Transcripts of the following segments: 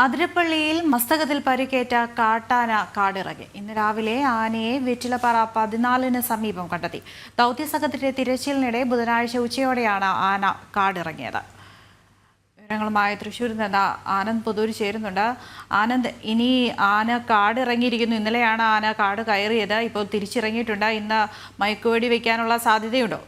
അതിരപ്പള്ളിയിൽ മസ്തകത്തിൽ പരിക്കേറ്റ കാട്ടാന കാടിറങ്ങി. ഇന്ന് രാവിലെ ആനയെ വെറ്റിലപ്പാറ 14 സമീപം കണ്ടെത്തി. ദൗത്യസംഘത്തിന്റെ തിരച്ചിലിനിടെ ബുധനാഴ്ച ഉച്ചയോടെയാണ് ആന കാടിറങ്ങിയത്. വിവരങ്ങളുമായി തൃശ്ശൂരിൽ നിന്ന് ആനന്ദ് പുതൂർ ചേരുന്നുണ്ട്. ആനന്ദ്, ഇനി ആന കാടിറങ്ങിയിരിക്കുന്നു. ഇന്നലെയാണ് ആന കാട് കയറിയത്. ഇപ്പോൾ തിരിച്ചിറങ്ങിയിട്ടുണ്ട്. ഇന്ന് മയക്കുവെടി വയ്ക്കാനുള്ള സാധ്യതയുണ്ടോ?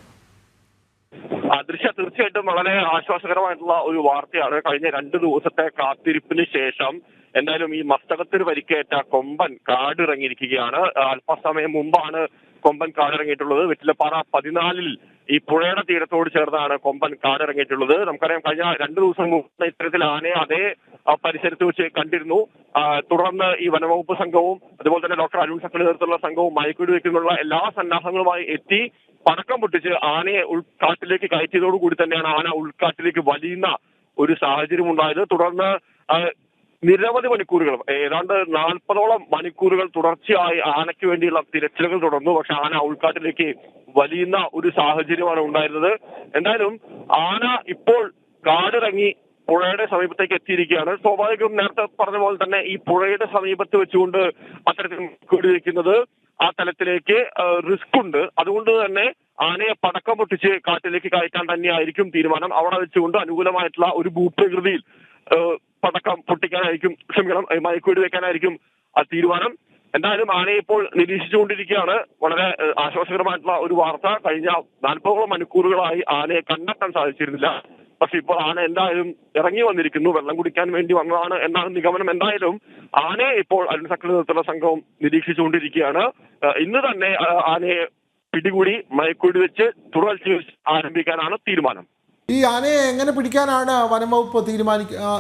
തീർച്ചയായിട്ടും വളരെ ആശ്വാസകരമായിട്ടുള്ള ഒരു വാർത്തയാണ്. കഴിഞ്ഞ 2 ദിവസത്തെ കാത്തിരിപ്പിന് ശേഷം എന്തായാലും ഈ മസ്തകത്തിന് പരിക്കേറ്റ കൊമ്പൻ കാടിറങ്ങിയിരിക്കുകയാണ്. അല്പസമയം മുമ്പാണ് കൊമ്പൻ കാടിറങ്ങിയിട്ടുള്ളത്. വെറ്റിലപ്പാറ 14 ഈ പുഴയുടെ തീരത്തോട് ചേർന്നാണ് കൊമ്പൻ കാടിറങ്ങിയിട്ടുള്ളത്. നമുക്കറിയാം, കഴിഞ്ഞ 2 ദിവസം മുമ്പ് ഇത്തരത്തിൽ ആനയെ അതേ പരിസരത്ത് വെച്ച് കണ്ടിരുന്നു. തുടർന്ന് ഈ വനവകുപ്പ് സംഘവും അതുപോലെ തന്നെ ഡോക്ടർ അരുൺ സക്രയുടെ നേതൃത്വത്തിലുള്ള സംഘവും മയക്കുവെടി വെക്കുന്നുള്ള എല്ലാ സന്നാഹങ്ങളുമായി എത്തി പടക്കം പൊട്ടിച്ച് ആനയെ ഉൾക്കാട്ടിലേക്ക് കയറ്റിയതോടുകൂടി തന്നെയാണ് ആന ഉൾക്കാട്ടിലേക്ക് വലിയുന്ന ഒരു സാഹചര്യം ഉണ്ടായത്. തുടർന്ന് നിരവധി മണിക്കൂറുകൾ, ഏതാണ്ട് 40ഓളം മണിക്കൂറുകൾ തുടർച്ചയായി ആനയ്ക്ക് വേണ്ടിയുള്ള തിരച്ചിലുകൾ തുടർന്നു. പക്ഷെ ആന ഉൾക്കാട്ടിലേക്ക് വലിയുന്ന ഒരു സാഹചര്യമാണ് ഉണ്ടായിരുന്നത്. എന്തായാലും ആന ഇപ്പോൾ കാടിറങ്ങി പുഴയുടെ സമീപത്തേക്ക് എത്തിയിരിക്കുകയാണ്. സ്വാഭാവികവും നേരത്തെ പറഞ്ഞ പോലെ തന്നെ ഈ പുഴയുടെ സമീപത്ത് വെച്ചുകൊണ്ട് അത്തരത്തിൽ മയക്കുവെടി വെക്കുന്നത് ആ തലത്തിലേക്ക് റിസ്ക് ഉണ്ട്. അതുകൊണ്ട് തന്നെ ആനയെ പടക്കം പൊട്ടിച്ച് കാട്ടിലേക്ക് കയറ്റാൻ തന്നെയായിരിക്കും തീരുമാനം. അവിടെ വെച്ചുകൊണ്ട് അനുകൂലമായിട്ടുള്ള ഒരു ഭൂപ്രകൃതിയിൽ പടക്കം പൊട്ടിക്കാനായിരിക്കും, മയക്കുവെടി വെക്കാനായിരിക്കും ആ തീരുമാനം. എന്തായാലും ആനയെ ഇപ്പോൾ നിരീക്ഷിച്ചുകൊണ്ടിരിക്കുകയാണ്. വളരെ ആശ്വാസകരമായിട്ടുള്ള ഒരു വാർത്ത. കഴിഞ്ഞ 40ഓളം മണിക്കൂറുകളായി ആനയെ കണ്ടെത്താൻ സാധിച്ചിരുന്നില്ല. പക്ഷെ ഇപ്പോൾ ആന എന്തായാലും ഇറങ്ങി വന്നിരിക്കുന്നു. വെള്ളം കുടിക്കാൻ വേണ്ടി വന്നതാണ് എന്നാണ് നിഗമനം. എന്തായാലും ആനയെ ഇപ്പോൾ അരുൺ സക്രയുടെ നേതൃത്വത്തിലുള്ള സംഘവും നിരീക്ഷിച്ചുകൊണ്ടിരിക്കുകയാണ്. ഇന്ന് തന്നെ ആനയെ പിടികൂടി മയക്കുവെടി വെച്ച് തുടർ ചികിത്സ ആരംഭിക്കാനാണ് തീരുമാനം. ഈ ആനയെ എങ്ങനെ പിടിക്കാനാണ് വനംവകുപ്പ്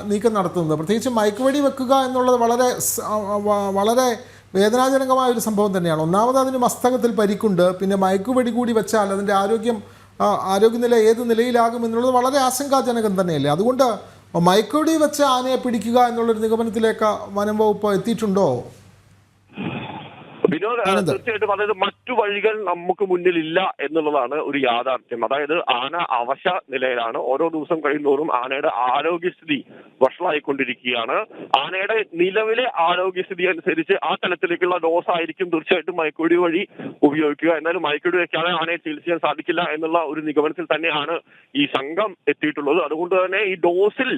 നീക്കം നടത്തുന്നത്? പ്രത്യേകിച്ച് മയക്കുവെടി വെക്കുക എന്നുള്ളത് വളരെ വേദനാജനകമായ ഒരു സംഭവം തന്നെയാണ്. ഒന്നാമത് അതിന് മസ്തകത്തിൽ പരിക്കുണ്ട്. പിന്നെ മയക്കുവെടി കൂടി വെച്ചാൽ അതിൻ്റെ ആരോഗ്യനില ഏത് നിലയിലാകും എന്നുള്ളത് വളരെ ആശങ്കാജനകം തന്നെയല്ലേ? അതുകൊണ്ട് മയക്കുവെടി വെച്ച് ആനയെ പിടിക്കുക എന്നുള്ളൊരു നിഗമനത്തിലേക്ക് വനംവകുപ്പ് എത്തിയിട്ടുണ്ടോ? വിനോദ്, തീർച്ചയായിട്ടും അതായത് മറ്റു വഴികൾ നമുക്ക് മുന്നിലില്ല എന്നുള്ളതാണ് ഒരു യാഥാർത്ഥ്യം. അതായത് ആന അവശ നിലയിലാണ്. ഓരോ ദിവസം കഴിയുന്നതോറും ആനയുടെ ആരോഗ്യസ്ഥിതി വഷളായിക്കൊണ്ടിരിക്കുകയാണ്. ആനയുടെ നിലവിലെ ആരോഗ്യസ്ഥിതി അനുസരിച്ച് ആ തലത്തിലേക്കുള്ള ഡോസ് ആയിരിക്കും തീർച്ചയായിട്ടും മയക്കുവെടി വഴി ഉപയോഗിക്കുക. എന്നാലും മയക്കുവെടി വെക്കാതെ ആനയെ ചികിത്സിക്കാൻ സാധിക്കില്ല എന്നുള്ള ഒരു നിഗമനത്തിൽ തന്നെയാണ് ഈ സംഘം എത്തിയിട്ടുള്ളത്. അതുകൊണ്ട് തന്നെ ഈ ഡോസിൽ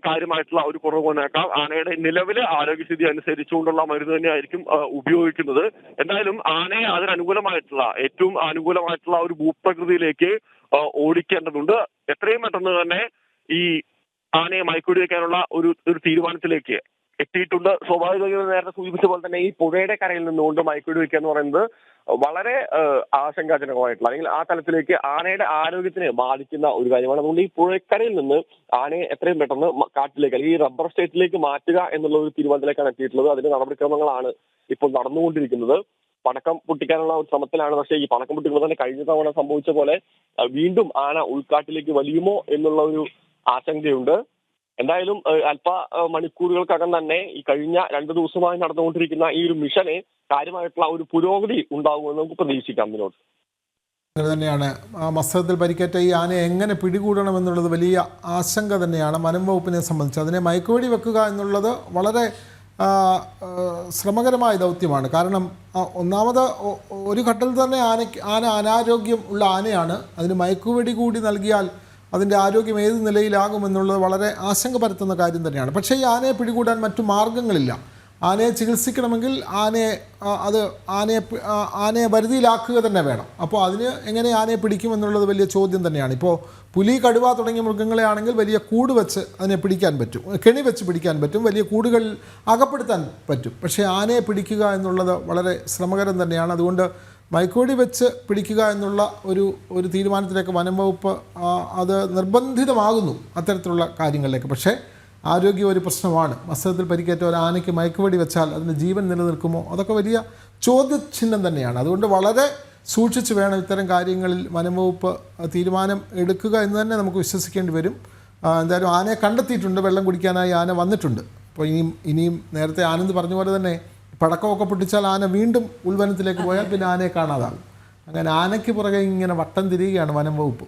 കാര്യമായിട്ടുള്ള ഒരു കുറവ് വന്നേക്കാം. ആനയുടെ നിലവിലെ ആരോഗ്യസ്ഥിതി അനുസരിച്ചുകൊണ്ടുള്ള മരുന്ന് തന്നെയായിരിക്കും ഉപയോഗിക്കുന്നത്. എന്തായാലും ആനയെ അതിനനുകൂലമായിട്ടുള്ള ഏറ്റവും അനുകൂലമായിട്ടുള്ള ഒരു ഭൂപ്രകൃതിയിലേക്ക് ഓടിക്കേണ്ടതുണ്ട്. എത്രയും പെട്ടെന്ന് തന്നെ ഈ ആനയെ മയക്കുവെടി വെക്കാനുള്ള ഒരു തീരുമാനത്തിലേക്ക് എത്തിയിട്ടുണ്ട്. സ്വാഭാവികമായി നേരത്തെ സൂചിപ്പിച്ച പോലെ തന്നെ ഈ പുഴയുടെ കരയിൽ നിന്നുകൊണ്ട് മയക്കുവെടി വെക്കുക എന്ന് പറയുന്നത് വളരെ ആശങ്കാജനകമായിട്ടുള്ള, അല്ലെങ്കിൽ ആ തലത്തിലേക്ക് ആനയുടെ ആരോഗ്യത്തിനെ ബാധിക്കുന്ന ഒരു കാര്യമാണ്. അതുകൊണ്ട് ഈ പുഴക്കരയിൽ നിന്ന് ആനയെ എത്രയും പെട്ടെന്ന് കാട്ടിലേക്ക് അല്ലെങ്കിൽ ഈ റബ്ബർ സ്റ്റേറ്റിലേക്ക് മാറ്റുക എന്നുള്ള ഒരു തീരുമാനത്തിലേക്കാണ് എത്തിയിട്ടുള്ളത്. അതിന്റെ നടപടിക്രമങ്ങളാണ് ഇപ്പോൾ നടന്നുകൊണ്ടിരിക്കുന്നത്. പടക്കം പൊട്ടിക്കാനുള്ള ഒരു ശ്രമത്തിലാണ്. പക്ഷേ ഈ പടക്കം പൊട്ടിക്കുമ്പോൾ തന്നെ കഴിഞ്ഞ തവണ സംഭവിച്ച പോലെ വീണ്ടും ആന ഉൾക്കാട്ടിലേക്ക് വലിയുമോ എന്നുള്ള ഒരു ആശങ്കയുണ്ട്. എന്തായാലും അല്പ മണിക്കൂറുകൾക്കകം തന്നെ ഈ കഴിഞ്ഞ 2 ദിവസമായി നടന്നുകൊണ്ടിരിക്കുന്ന ഈ ഒരു മിഷന് കാര്യമായിട്ടുള്ള ഒരു പുരോഗതി ഉണ്ടാകുമെന്ന് നമുക്ക് പ്രതീക്ഷിക്കാം. വിനോദ്, അങ്ങനെ തന്നെയാണ്. മസ്തകത്തിൽ പരിക്കേറ്റ ഈ ആനയെ എങ്ങനെ പിടികൂടണം എന്നുള്ളത് വലിയ ആശങ്ക തന്നെയാണ് വനം വകുപ്പിനെ സംബന്ധിച്ച്. അതിനെ മയക്കുവെടി വെക്കുക എന്നുള്ളത് വളരെ ശ്രമകരമായ ദൗത്യമാണ്. കാരണം ഒന്നാമത് ഒരു ഘട്ടത്തിൽ തന്നെ ആന അനാരോഗ്യം ഉള്ള ആനയാണ്. അതിന് മയക്കുവെടി കൂടി നൽകിയാൽ അതിൻ്റെ ആരോഗ്യം ഏത് നിലയിലാകുമെന്നുള്ളത് വളരെ ആശങ്ക പരത്തുന്ന കാര്യം തന്നെയാണ്. പക്ഷേ ഈ ആനയെ പിടികൂടാൻ മറ്റു മാർഗങ്ങളില്ല. ആനയെ ചികിത്സിക്കണമെങ്കിൽ ആനയെ വരുതിയിലാക്കുക തന്നെ വേണം. അപ്പോൾ അതിന് എങ്ങനെ ആനയെ പിടിക്കുമെന്നുള്ളത് വലിയ ചോദ്യം തന്നെയാണ്. ഇപ്പോൾ പുലി, കടുവ തുടങ്ങിയ മൃഗങ്ങളെ ആണെങ്കിൽ വലിയ കൂട് വെച്ച് അതിനെ പിടിക്കാൻ പറ്റും, കെണി വെച്ച് പിടിക്കാൻ പറ്റും, വലിയ കൂടുകളിൽ അകപ്പെടുത്താൻ പറ്റും. പക്ഷേ ആനയെ പിടിക്കുക എന്നുള്ളത് വളരെ ശ്രമകരം തന്നെയാണ്. അതുകൊണ്ട് മയക്കുവെടി വെച്ച് പിടിക്കുക എന്നുള്ള ഒരു തീരുമാനത്തിലേക്ക് വനം വകുപ്പ് അത് നിർബന്ധിതമാകുന്നു അത്തരത്തിലുള്ള കാര്യങ്ങളിലേക്ക്. പക്ഷേ ആരോഗ്യം ഒരു പ്രശ്നമാണ്. മസ്തകത്തിൽ പരിക്കേറ്റ ഒരു ആനയ്ക്ക് മയക്കുവെടി വെച്ചാൽ അതിന് ജീവൻ നിലനിൽക്കുമോ? അതൊക്കെ വലിയ ചോദ്യചിഹ്നം തന്നെയാണ്. അതുകൊണ്ട് വളരെ സൂക്ഷിച്ച് വേണം ഇത്തരം കാര്യങ്ങളിൽ വനം വകുപ്പ് തീരുമാനം എടുക്കുക എന്ന് തന്നെ നമുക്ക് വിശ്വസിക്കേണ്ടി വരും. എന്തായാലും ആനയെ കണ്ടെത്തിയിട്ടുണ്ട്. വെള്ളം കുടിക്കാനായി ആന വന്നിട്ടുണ്ട്. അപ്പോൾ ഇനിയും നേരത്തെ ആനന്ദ് പറഞ്ഞ പോലെ തന്നെ പടക്കമൊക്കെ പൊട്ടിച്ചാൽ ആന വീണ്ടും ഉൾവനത്തിലേക്ക് പോയാൽ പിന്നെ ആനയെ കാണാതാകും. അങ്ങനെ ആനയ്ക്ക് പുറകെ ഇങ്ങനെ വട്ടം തിരിയുകയാണ് വനം വകുപ്പ്.